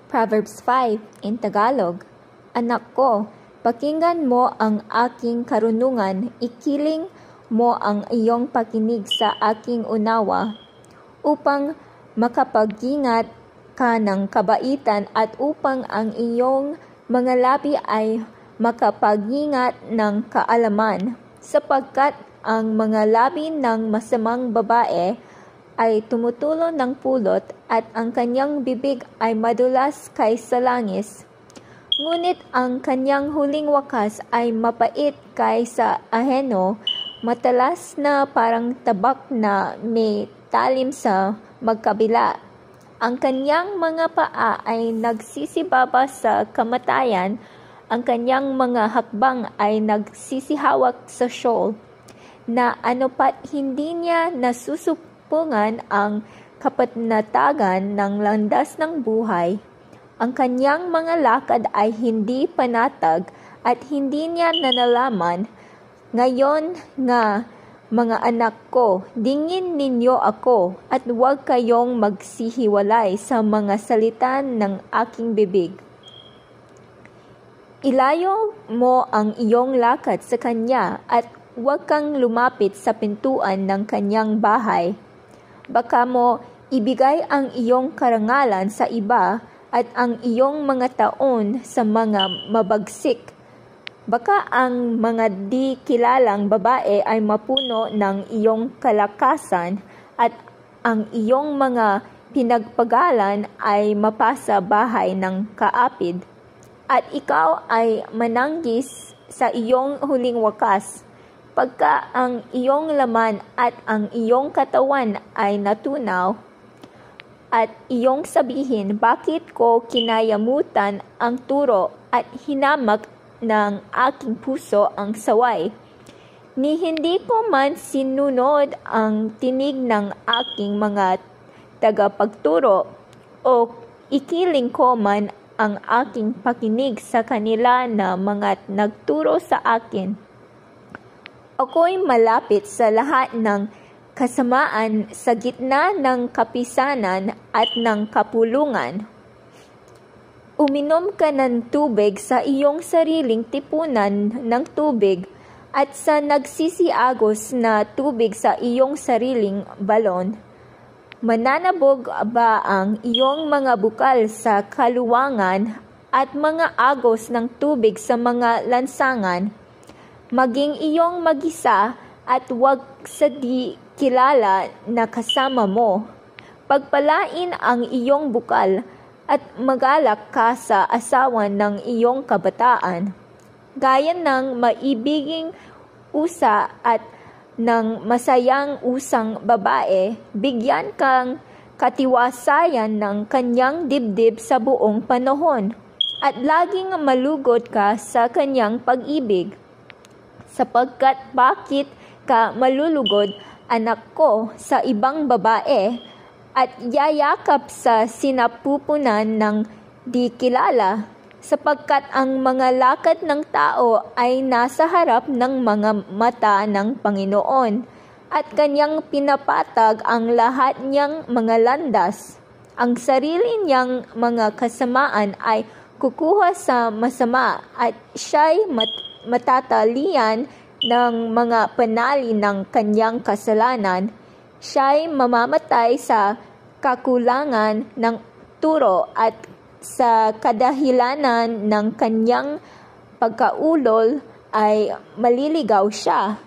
Proverbs 5 in Tagalog. Anak ko, pakinggan mo ang aking karunungan, ikiling mo ang iyong pakinig sa aking unawa, upang makapag-ingat ka ng kabaitan at upang ang iyong mga labi ay makapag-ingat ng kaalaman, sapagkat ang mga labi ng masamang babae ay tumutulo ng pulot at ang kanyang bibig ay madulas kaysa langis. Ngunit ang kanyang huling wakas ay mapait kaysa aheno, matalas na parang tabak na may talim sa magkabila. Ang kanyang mga paa ay nagsisibaba sa kamatayan, ang kanyang mga hakbang ay nagsisihawak sa Sheol, na anupat hindi niya nasusupungan ang kapatnatagan ng landas ng buhay. Ang kanyang mga lakad ay hindi panatag at hindi niya nalalaman. Ngayon nga, mga anak ko, dingin ninyo ako at huwag kayong magsihiwalay sa mga salita ng aking bibig. Ilayo mo ang iyong lakad sa kanya at huwag kang lumapit sa pintuan ng kanyang bahay. Baka mo ibigay ang iyong karangalan sa iba at ang iyong mga taon sa mga mabagsik. Baka ang mga di kilalang babae ay mapuno ng iyong kalakasan at ang iyong mga pinagpagalan ay mapasa bahay ng kaapid. At ikaw ay mananggis sa iyong huling wakas, pagka ang iyong laman at ang iyong katawan ay natunaw, at iyong sabihin, bakit ko kinayamutan ang turo at hinamak ng aking puso ang saway? Ni hindi ko man sinunod ang tinig ng aking mga tagapagturo o ikiling ko man ang aking pakinig sa kanila na mga nagturo sa akin. Ako'y malapit sa lahat ng kasamaan sa gitna ng kapisanan at ng kapulungan. Uminom ka ng tubig sa iyong sariling tipunan ng tubig at sa nagsisiagos na tubig sa iyong sariling balon. Mananabog ba ang iyong mga bukal sa kaluwangan at mga agos ng tubig sa mga lansangan? Maging iyong mag-isa at huwag sa di kilala na kasama mo. Pagpalain ang iyong bukal at magalak ka sa asawa ng iyong kabataan. Gaya ng maibiging usa at ng masayang usang babae, bigyan kang katiwasayan ng kanyang dibdib sa buong panahon, at laging malugod ka sa kanyang pag-ibig. Sapagkat bakit ka malulugod, anak ko, sa ibang babae, at yayakap sa sinapupunan ng di kilala, sapagkat ang mga lakad ng tao ay nasa harap ng mga mata ng Panginoon, at kanyang pinapatag ang lahat niyang mga landas. Ang sarili niyang mga kasamaan ay kukuha sa masama, at siya'y matatalian ng mga panali ng kanyang kasalanan. Siya'y mamamatay sa kakulangan ng turo at sa kadahilanan ng kanyang pagkaulol ay maliligaw siya.